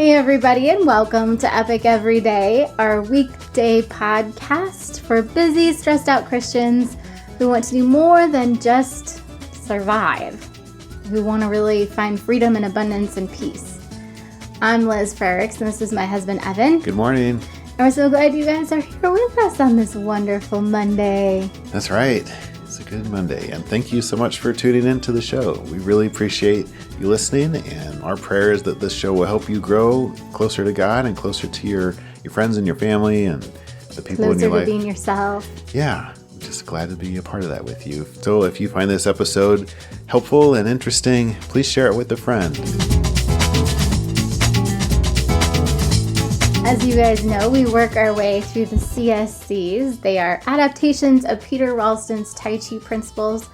Hey everybody, and welcome to Epic Everyday, our weekday podcast for busy, stressed out Christians who want to do more than just survive, who want to really find freedom and abundance and peace. I'm Liz Frericks, and this is my husband Evan. Good morning. And we're so glad you guys are here with us on this wonderful Monday. That's right. It's a good Monday, and thank you so much for tuning into the show. We really appreciate you listening, and our prayer is that this show will help you grow closer to God and closer to your friends and your family and the people in your life. Closer to being yourself. Yeah, I'm just glad to be a part of that with you. So if you find this episode helpful and interesting, please share it with a friend. As you guys know, we work our way through the CSCs. They are adaptations of Peter Ralston's Tai Chi principles,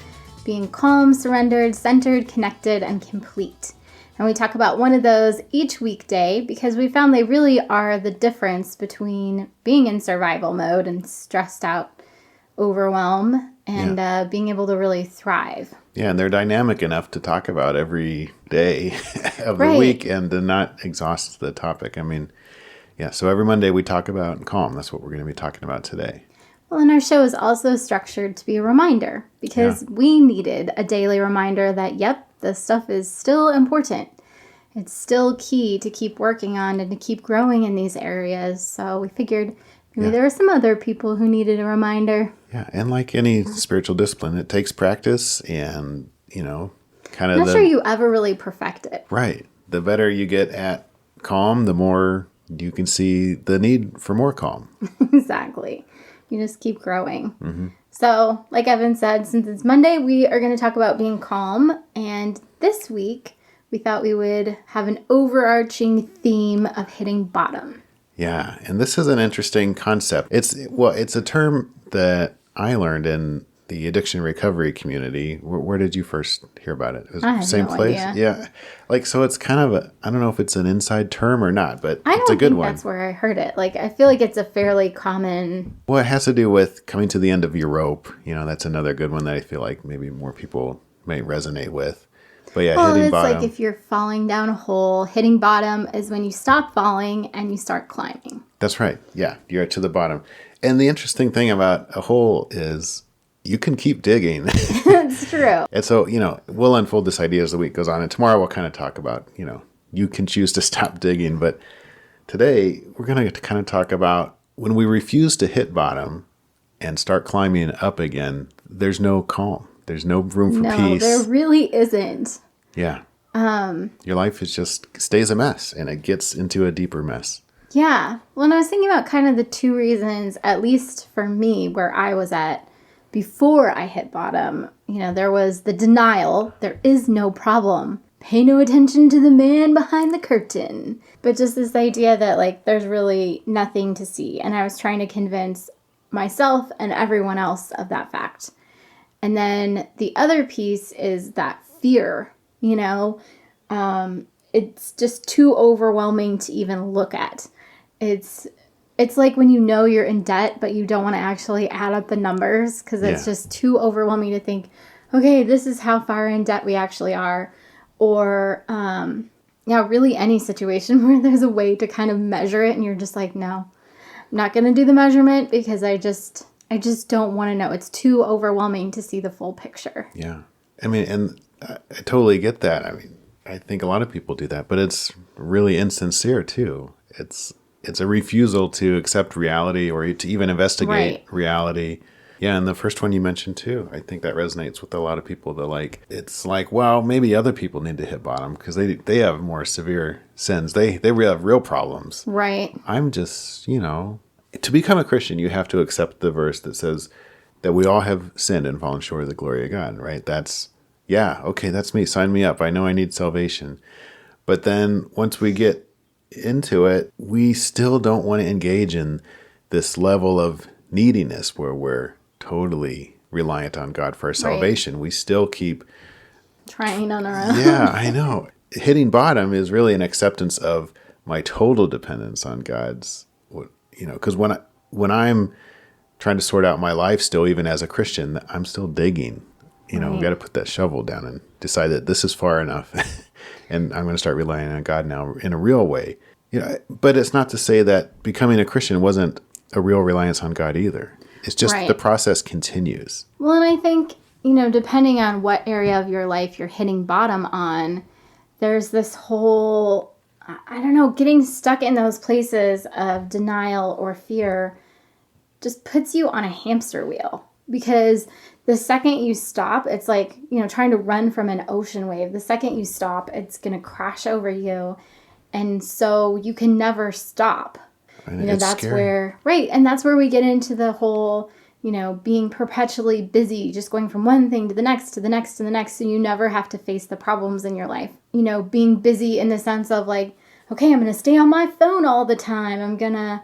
being calm, surrendered, centered, connected, and complete. And we talk about one of those each weekday because we found they really are the difference between being in survival mode and stressed out overwhelm and being able to really thrive. Yeah, and they're dynamic enough to talk about every day of the week and to not exhaust the topic. I mean, yeah, so every Monday we talk about calm. That's what we're going to be talking about today. Well, and our show is also structured to be a reminder because we needed a daily reminder that, yep, this stuff is still important. It's still key to keep working on and to keep growing in these areas. So we figured maybe there were some other people who needed a reminder. Yeah, and like any spiritual discipline, it takes practice and, kind of I'm not sure you ever really perfect it. Right. The better you get at calm, the more you can see the need for more calm. Exactly. You just keep growing. Mm-hmm. So, like Evan said, since it's Monday, we are going to talk about being calm. And this week, we thought we would have an overarching theme of hitting bottom. Yeah, and this is an interesting concept. It's a term that I learned in the addiction recovery community. Where did you first hear about it? It was I have same no place? idea. Yeah. So it's kind of I don't know if it's an inside term or not, but it's a good one. I don't think that's where I heard it. I feel like it's a fairly common... Well, it has to do with coming to the end of your rope. That's another good one that I feel like maybe more people may resonate with. But yeah, hitting bottom. It's like if you're falling down a hole, hitting bottom is when you stop falling and you start climbing. That's right. Yeah, you're to the bottom. And the interesting thing about a hole is you can keep digging. It's true. And so, we'll unfold this idea as the week goes on. And tomorrow we'll kind of talk about, you can choose to stop digging. But today we're going to kind of talk about when we refuse to hit bottom and start climbing up again, there's no calm. There's no room for peace. No, there really isn't. Yeah. Your life stays a mess and it gets into a deeper mess. Yeah. Well, and I was thinking about kind of the two reasons, at least for me, where I was at before I hit bottom. There was the denial. There is no problem. Pay no attention to the man behind the curtain. But just this idea that, there's really nothing to see. And I was trying to convince myself and everyone else of that fact. And then the other piece is that fear, it's just too overwhelming to even look at. It's like when you're in debt, but you don't want to actually add up the numbers because it's just too overwhelming to think, okay, this is how far in debt we actually are. Or, really any situation where there's a way to kind of measure it and you're just like, no, I'm not going to do the measurement because I just don't want to know. It's too overwhelming to see the full picture. Yeah. I mean, and I totally get that. I mean, I think a lot of people do that, but it's really insincere too. It's a refusal to accept reality or to even investigate reality. Yeah, and the first one you mentioned too, I think that resonates with a lot of people. It's like, well, maybe other people need to hit bottom because they have more severe sins. They have real problems. Right. I'm just, to become a Christian, you have to accept the verse that says that we all have sinned and fallen short of the glory of God, right? That's me. Sign me up. I know I need salvation. But then once we get into it, we still don't want to engage in this level of neediness where we're totally reliant on God for our salvation. We still keep trying on our own. Yeah, I know. Hitting bottom is really an acceptance of my total dependence on God's, because when I'm trying to sort out my life still, even as a Christian, I'm still digging. We've got to put that shovel down and decide that this is far enough. And I'm going to start relying on God now in a real way. But it's not to say that becoming a Christian wasn't a real reliance on God either. It's just Right. the process continues. Well, and I think, depending on what area of your life you're hitting bottom on, there's this whole, I don't know, getting stuck in those places of denial or fear just puts you on a hamster wheel. Because the second you stop, it's like, trying to run from an ocean wave. The second you stop, it's going to crash over you. And so you can never stop. And it's That's scary. where, right. And that's where we get into the whole, being perpetually busy, just going from one thing to the next, to the next, to the next. So you never have to face the problems in your life. Being busy in the sense of like, okay, I'm going to stay on my phone all the time. I'm going to,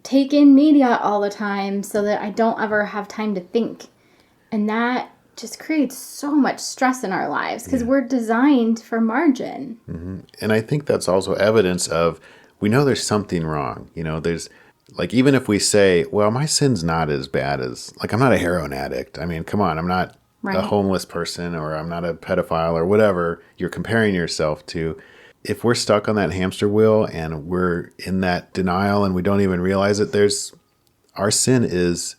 take in media all the time so that I don't ever have time to think. And that just creates so much stress in our lives because we're designed for margin. Mm-hmm. And I think that's also evidence of, we know there's something wrong. There's like, even if we say, well, my sin's not as bad as, like, I'm not a heroin addict. I mean, come on, I'm not a homeless person, or I'm not a pedophile, or whatever you're comparing yourself to. If we're stuck on that hamster wheel and we're in that denial and we don't even realize it, our sin is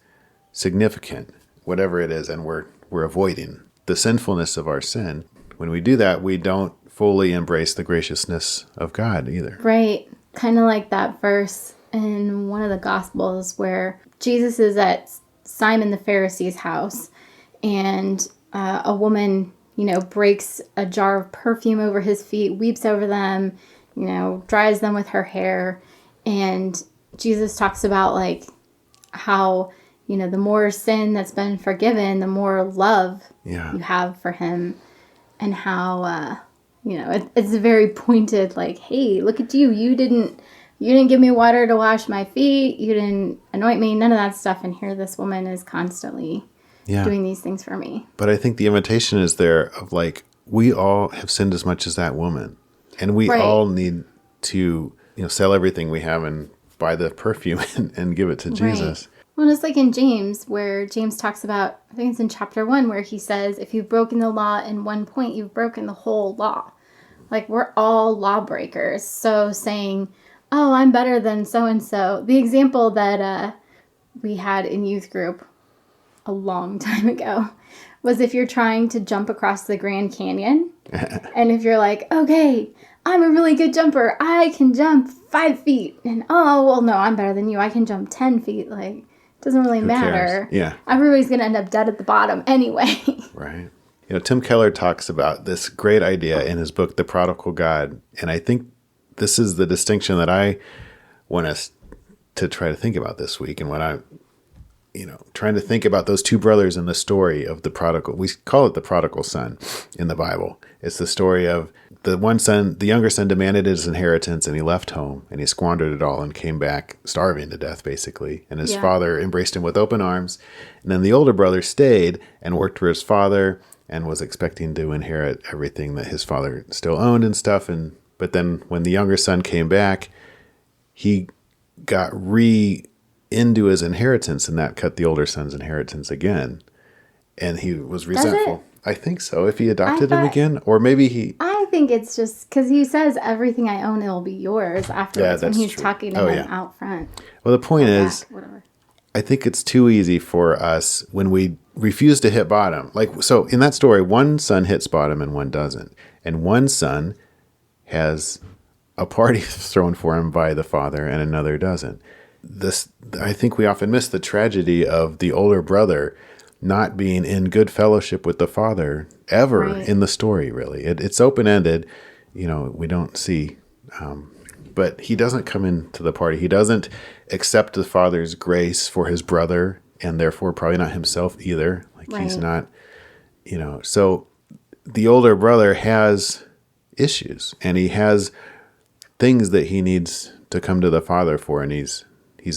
significant, whatever it is, and we're avoiding the sinfulness of our sin. When we do that, we don't fully embrace the graciousness of God either. Right. Kind of like that verse in one of the Gospels where Jesus is at Simon the Pharisee's house, and a woman, breaks a jar of perfume over his feet, weeps over them, dries them with her hair. And Jesus talks about like how, the more sin that's been forgiven, the more love you have for him, and how, it's very pointed, like, hey, look at you. You didn't give me water to wash my feet. You didn't anoint me, none of that stuff. And here this woman is constantly doing these things for me. But I think the invitation is there of like, we all have sinned as much as that woman. And we all need to, sell everything we have and buy the perfume and give it to Jesus. Well, it's like in James, where James talks about, I think it's in chapter 1, where he says, if you've broken the law in one point, you've broken the whole law. Like, we're all lawbreakers. So saying, oh, I'm better than so-and-so. The example that we had in youth group a long time ago was if you're trying to jump across the Grand Canyon, and if you're like, okay, I'm a really good jumper. I can jump 5 feet. And, oh, well, no, I'm better than you. I can jump 10 feet. Like, it doesn't really matter. Yeah. Everybody's going to end up dead at the bottom anyway. Right. Tim Keller talks about this great idea in his book, The Prodigal God. And I think this is the distinction that I want us to try to think about this week. And when I'm, trying to think about those two brothers in the story of the prodigal, we call it the prodigal son in the Bible. It's the story of the one son, the younger son demanded his inheritance, and he left home and he squandered it all and came back starving to death, basically. And his father embraced him with open arms. And then the older brother stayed and worked for his father and was expecting to inherit everything that his father still owned and stuff. But then when the younger son came back, he got into his inheritance, and that cut the older son's inheritance again. And he was resentful. I think so. If he adopted him again, or maybe he... I think it's just because he says everything I own, it'll be yours afterwards when he's talking to him out front. Well, the point is, I think it's too easy for us when we refuse to hit bottom. Like, so in that story, one son hits bottom and one doesn't. And one son has a party thrown for him by the father and another doesn't. I think we often miss the tragedy of the older brother not being in good fellowship with the father ever in the story, really. It's open-ended. We don't see, but he doesn't come into the party. He doesn't accept the father's grace for his brother, and therefore probably not himself either. Like he's not, so the older brother has issues, and he has things that he needs to come to the father for, and he's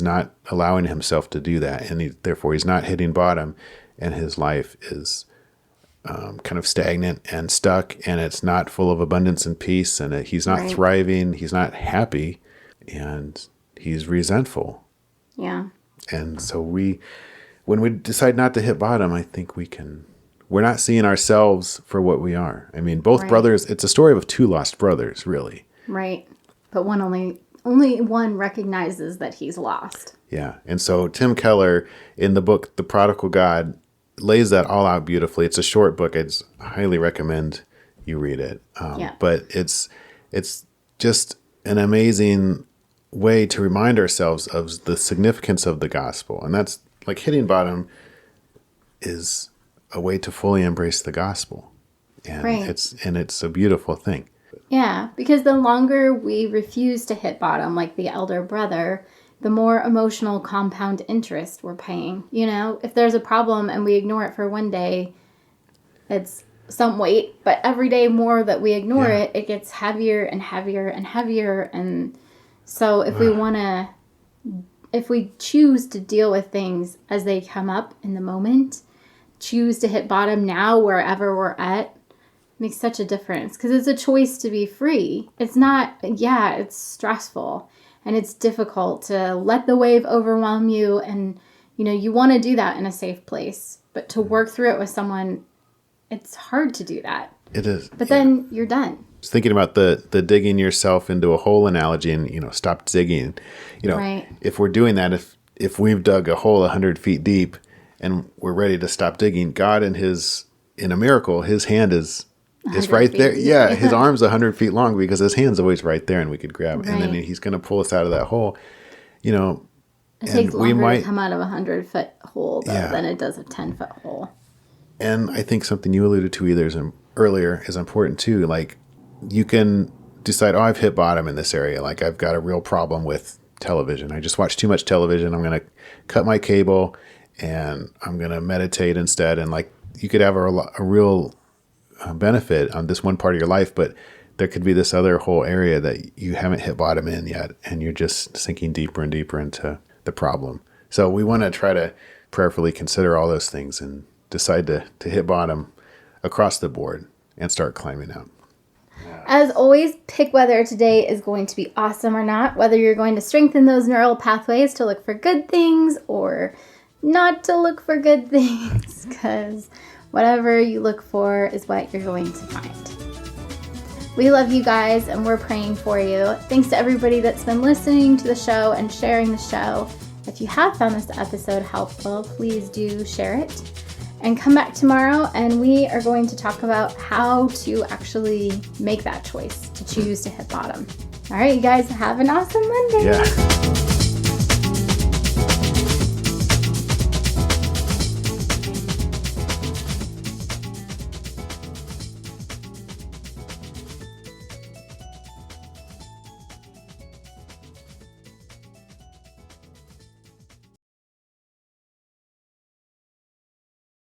not allowing himself to do that, and therefore he's not hitting bottom, and his life is kind of stagnant and stuck, and it's not full of abundance and peace, and he's not thriving, he's not happy, and he's resentful. Yeah. And so when we decide not to hit bottom, I think we're not seeing ourselves for what we are. I mean, both brothers, it's a story of two lost brothers, really. Right. but only one recognizes that he's lost. Yeah. And so Tim Keller in the book, The Prodigal God, lays that all out beautifully. It's a short book. I highly recommend you read it. But it's just an amazing way to remind ourselves of the significance of the gospel. And that's like hitting bottom is a way to fully embrace the gospel. And right. it's a beautiful thing. Yeah, because the longer we refuse to hit bottom, like the elder brother, the more emotional compound interest we're paying. You know, if there's a problem and we ignore it for one day, it's some weight, but every day more that we ignore it, it gets heavier and heavier and heavier. And so if we choose to deal with things as they come up in the moment, choose to hit bottom now wherever we're at, makes such a difference, because it's a choice to be free. It's not, it's stressful and it's difficult to let the wave overwhelm you, and you want to do that in a safe place, but to work through it with someone, it's hard to do that. It is. But then you're done. I was thinking about the digging yourself into a hole analogy and, stop digging. Right. If we're doing that, if we've dug a hole 100 feet deep and we're ready to stop digging, God in a miracle, his hand is right there. Yeah, his arm's 100 feet long because his hand's always right there and we could grab it. Right. And then he's going to pull us out of that hole. It takes longer to come out of a 100-foot hole than it does a 10-foot hole. And I think something you alluded to earlier is important too. Like, you can decide, I've hit bottom in this area. Like, I've got a real problem with television. I just watch too much television. I'm going to cut my cable and I'm going to meditate instead. And like, you could have a real benefit on this one part of your life, but there could be this other whole area that you haven't hit bottom in yet, and you're just sinking deeper and deeper into the problem. So we want to try to prayerfully consider all those things and decide to hit bottom across the board and start climbing out. As always, pick whether today is going to be awesome or not, whether you're going to strengthen those neural pathways to look for good things or not to look for good things, because whatever you look for is what you're going to find. We love you guys, and we're praying for you. Thanks to everybody that's been listening to the show and sharing the show. If you have found this episode helpful, please do share it. And come back tomorrow, and we are going to talk about how to actually make that choice to choose to hit bottom. All right, you guys, have an awesome Monday. Yeah.